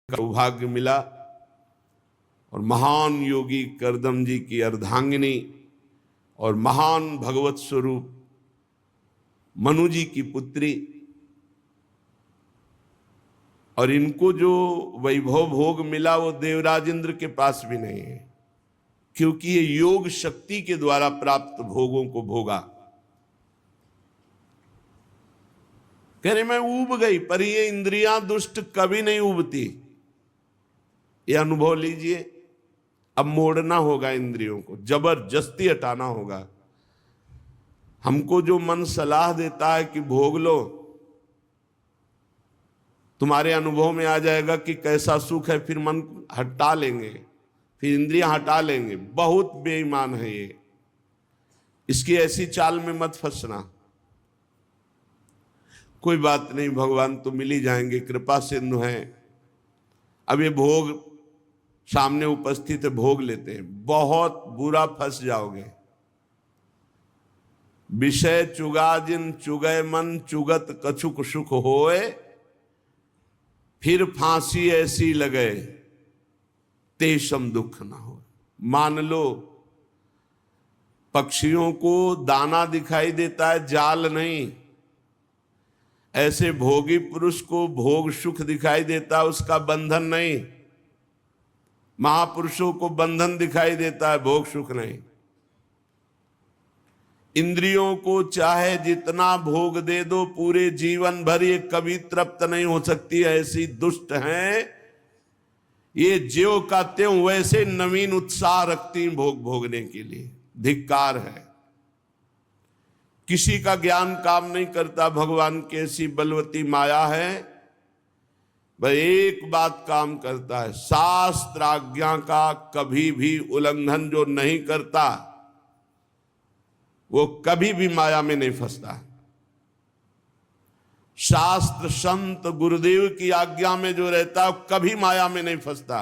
सौभाग्य मिला और महान योगी करदम जी की अर्धांगिनी और महान भगवत स्वरूप मनु जी की पुत्री, और इनको जो वैभव भोग मिला वो देवराज इंद्र के पास भी नहीं है, क्योंकि ये योग शक्ति के द्वारा प्राप्त भोगों को भोगा। कह रहे मैं ऊब गई, पर ये इंद्रियां दुष्ट कभी नहीं उबती। ये अनुभव लीजिए। अब मोड़ना होगा इंद्रियों को, जबरदस्ती हटाना होगा। हमको जो मन सलाह देता है कि भोग लो, तुम्हारे अनुभव में आ जाएगा कि कैसा सुख है, फिर मन हटा लेंगे, फिर इंद्रियां हटा लेंगे। बहुत बेईमान है ये, इसकी ऐसी चाल में मत फंसना। कोई बात नहीं, भगवान तो मिल ही जाएंगे, कृपा सिंधु हैं। अब ये भोग सामने उपस्थित है, भोग लेते हैं। बहुत बुरा फंस जाओगे। विषय चुगा जिन चुगय मन, चुगत कछुक सुख होए, फिर फांसी ऐसी लगे तेषम दुख ना हो। मान लो पक्षियों को दाना दिखाई देता है, जाल नहीं। ऐसे भोगी पुरुष को भोग सुख दिखाई देता है, उसका बंधन नहीं। महापुरुषों को बंधन दिखाई देता है, भोग सुख नहीं। इंद्रियों को चाहे जितना भोग दे दो, पूरे जीवन भर ये कभी तृप्त नहीं हो सकती। ऐसी दुष्ट हैं ये, ज्यों का त्यों वैसे नवीन उत्साह रखती भोग भोगने के लिए। धिक्कार है। किसी का ज्ञान काम नहीं करता, भगवान की ऐसी बलवती माया है। वह एक बात काम करता है, शास्त्र आज्ञा का कभी भी उल्लंघन जो नहीं करता वो कभी भी माया में नहीं फंसता। शास्त्र संत गुरुदेव की आज्ञा में जो रहता है कभी माया में नहीं फंसता।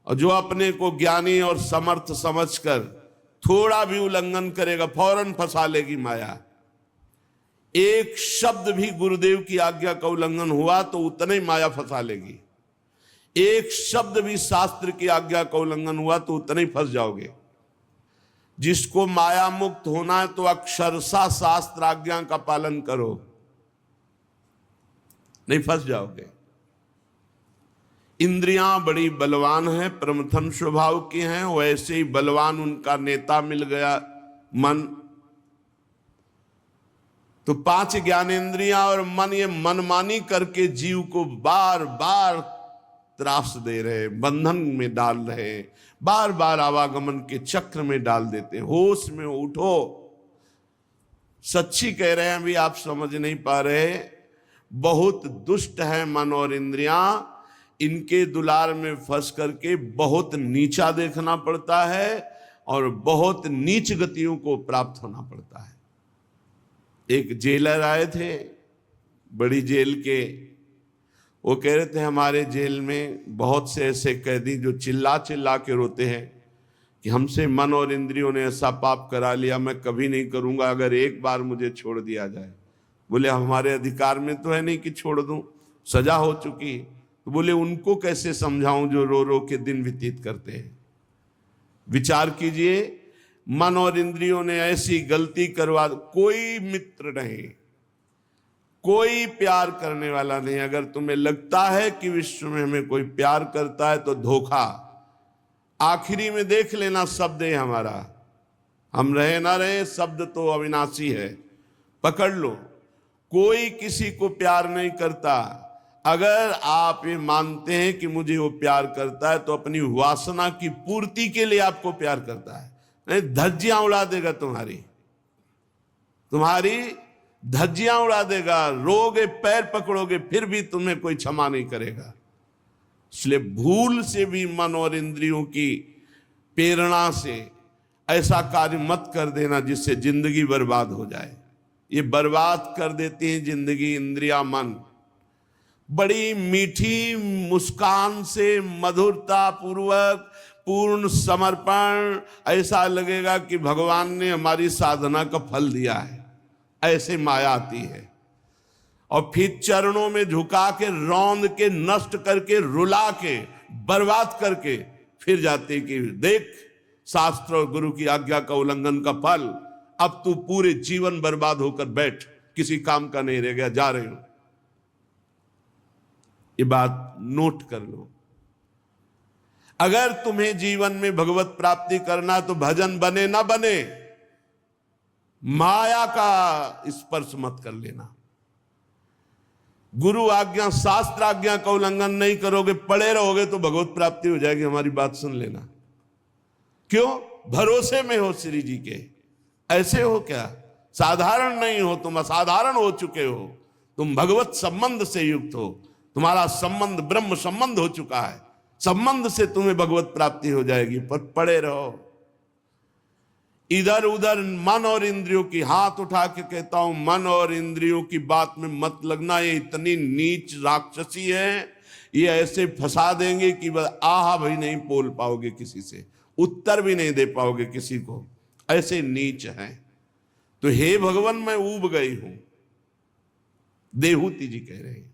और जो अपने को ज्ञानी और समर्थ समझकर थोड़ा भी उल्लंघन करेगा, फौरन फंसा लेगी माया। एक शब्द भी गुरुदेव की आज्ञा का उल्लंघन हुआ तो उतने ही माया फंसा लेगी। एक शब्द भी शास्त्र की आज्ञा का उल्लंघन हुआ तो उतने ही फंस जाओगे। जिसको माया मुक्त होना है तो अक्षरशः शास्त्र आज्ञा का पालन करो, नहीं फंस जाओगे। इंद्रियां बड़ी बलवान हैं, प्रमथन स्वभाव की हैं। वैसे ही बलवान उनका नेता मिल गया मन। तो 5 ज्ञानेंद्रियां और मन, ये मनमानी करके जीव को बार बार त्रास दे रहे, बंधन में डाल रहे, बार बार आवागमन के चक्र में डाल देते। होश में उठो। सच्ची कह रहे हैं, अभी आप समझ नहीं पा रहे। बहुत दुष्ट है मन और इंद्रियां। इनके दुलार में फंस करके बहुत नीचा देखना पड़ता है और बहुत नीच गतियों को प्राप्त होना पड़ता है। एक जेलर आए थे बड़ी जेल के, वो कह रहे थे हमारे जेल में बहुत से ऐसे कैदी जो चिल्ला चिल्ला के रोते हैं कि हमसे मन और इंद्रियों ने ऐसा पाप करा लिया, मैं कभी नहीं करूंगा अगर एक बार मुझे छोड़ दिया जाए। बोले हमारे अधिकार में तो है नहीं कि छोड़ दूं, सजा हो चुकी। तो बोले उनको कैसे समझाऊं जो रो रो के दिन व्यतीत करते हैं। विचार कीजिए, मन और इंद्रियों ने ऐसी गलती करवा। कोई मित्र नहीं, कोई प्यार करने वाला नहीं। अगर तुम्हें लगता है कि विश्व में हमें कोई प्यार करता है तो धोखा। आखिरी में देख लेना, शब्द है हमारा, हम रहे ना रहे, शब्द तो अविनाशी है, पकड़ लो। कोई किसी को प्यार नहीं करता। अगर आप ये मानते हैं कि मुझे वो प्यार करता है तो अपनी वासना की पूर्ति के लिए आपको प्यार करता है। नहीं, धज्जियां उड़ा देगा तुम्हारी धज्जियां उड़ा देगा। रोगे, पैर पकड़ोगे, फिर भी तुम्हें कोई क्षमा नहीं करेगा। इसलिए भूल से भी मन और इंद्रियों की प्रेरणा से ऐसा कार्य मत कर देना जिससे जिंदगी बर्बाद हो जाए। ये बर्बाद कर देती है जिंदगी इंद्रिया मन। बड़ी मीठी मुस्कान से, मधुरता पूर्वक, पूर्ण समर्पण, ऐसा लगेगा कि भगवान ने हमारी साधना का फल दिया है। ऐसे माया आती है। और फिर चरणों में झुका के रौंद के नष्ट करके रुला के बर्बाद करके फिर जाते कि देख शास्त्र और गुरु की आज्ञा का उल्लंघन का फल, अब तू पूरे जीवन बर्बाद होकर बैठ, किसी काम का नहीं रह गया, जा रहे हो। ये बात नोट कर लो। अगर तुम्हें जीवन में भगवत प्राप्ति करना तो भजन बने ना बने, माया का स्पर्श मत कर लेना। गुरु आज्ञा शास्त्र आज्ञा का उल्लंघन नहीं करोगे, पड़े रहोगे तो भगवत प्राप्ति हो जाएगी। हमारी बात सुन लेना। क्यों? भरोसे में हो श्री जी के। ऐसे हो क्या? साधारण नहीं हो, तुम असाधारण हो चुके हो। तुम भगवत संबंध से युक्त हो, तुम्हारा संबंध ब्रह्म संबंध हो चुका है। संबंध से तुम्हें भगवत प्राप्ति हो जाएगी, पर पड़े रहो। इधर उधर मन और इंद्रियों की, हाथ उठा के कहता हूं, मन और इंद्रियों की बात में मत लगना। ये इतनी नीच राक्षसी है, ये ऐसे फंसा देंगे कि आहा भाई नहीं बोल पाओगे किसी से, उत्तर भी नहीं दे पाओगे किसी को, ऐसे नीच हैं। तो हे भगवान मैं ऊब गई हूं, देहूति जी कह रहे हैं।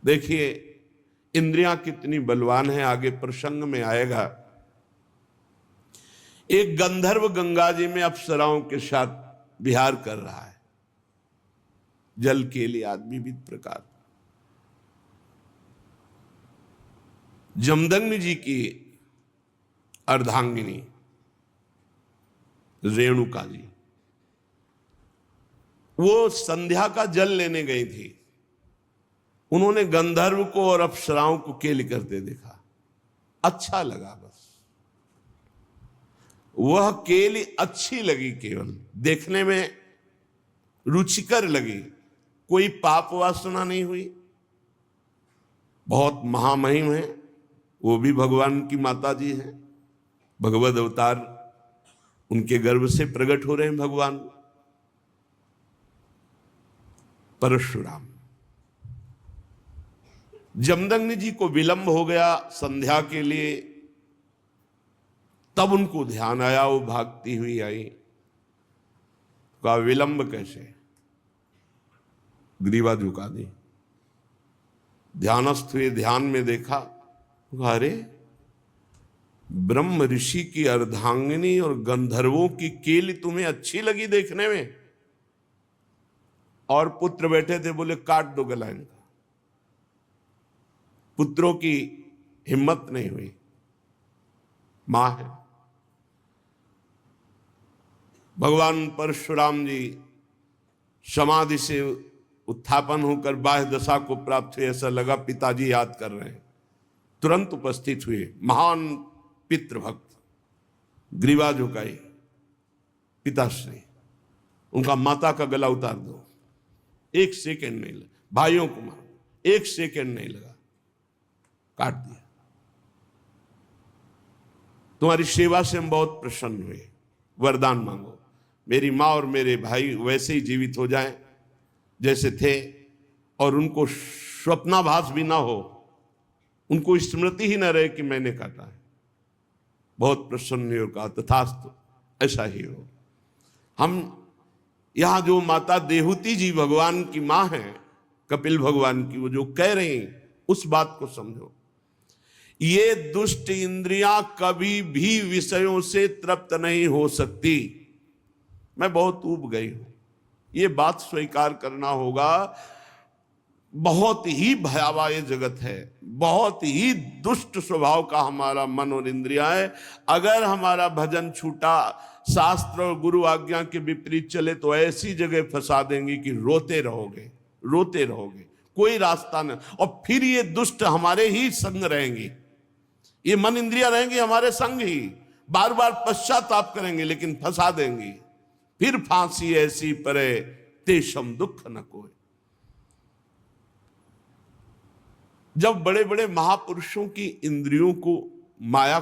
देखिए इंद्रियां कितनी बलवान है, आगे प्रसंग में आएगा। एक गंधर्व गंगा जी में अप्सराओं के साथ विहार कर रहा है, जल के लिए आदमी विविध प्रकार। जमदग्नि जी की अर्धांगिनी रेणुका जी, वो संध्या का जल लेने गई थी। उन्होंने गंधर्व को और अप्सराओं को केली करते देखा, अच्छा लगा। बस वह केली अच्छी लगी, केवल देखने में रुचिकर लगी, कोई पाप वासना नहीं हुई। बहुत महामहिम है, वो भी भगवान की माता जी हैं, भगवद अवतार उनके गर्भ से प्रकट हो रहे हैं भगवान परशुराम। जमदग्नि जी को विलंब हो गया संध्या के लिए, तब उनको ध्यान आया, वो भागती हुई आई। कहा विलंब कैसे? ग्रीवा झुका दी, ध्यानस्थ हुए, ध्यान में देखा, अरे ब्रह्म ऋषि की अर्धांगिनी और गंधर्वों की केली तुम्हें अच्छी लगी देखने में, और पुत्र बैठे थे, बोले काट दो गला इनका। पुत्रों की हिम्मत नहीं हुई, मां है। भगवान परशुराम जी समाधि से उत्थापन होकर बाह्य दशा को प्राप्त हुए, ऐसा लगा पिताजी याद कर रहे हैं। तुरंत उपस्थित हुए महान पितृभक्त, ग्रीवा झुकाई, पिताश्री, उनका माता का गला उतार दो। एक सेकंड नहीं लगा, भाइयों को मारो, एक सेकंड नहीं लगा, काट दिया। तुम्हारी सेवा से हम बहुत प्रसन्न हुए, वरदान मांगो, मेरी माँ और मेरे भाई वैसे ही जीवित हो जाएं जैसे थे, और उनको स्वप्नाभास भी ना हो, उनको स्मृति ही ना रहे कि मैंने काटा है। बहुत प्रसन्न हो, कहा तथास्तु, ऐसा ही हो। हम यहां जो माता देहूति जी भगवान की मां है, कपिल भगवान की, वो जो कह रही हैं उस बात को समझो। ये दुष्ट इंद्रियां कभी भी विषयों से तृप्त नहीं हो सकती। मैं बहुत ऊब गई हूं, ये बात स्वीकार करना होगा। बहुत ही भयावह ये जगत है, बहुत ही दुष्ट स्वभाव का हमारा मन और इंद्रिया है। अगर हमारा भजन छूटा, शास्त्र और गुरु आज्ञा के विपरीत चले, तो ऐसी जगह फंसा देंगे कि रोते रहोगे, रोते रहोगे, कोई रास्ता नहीं। और फिर ये दुष्ट हमारे ही संग रहेंगे, ये मन इंद्रिया रहेंगी हमारे संग ही, बार बार पश्चाताप करेंगे, लेकिन फंसा देंगी। फिर फांसी ऐसी परे तेषम दुख न कोई। जब बड़े बड़े महापुरुषों की इंद्रियों को माया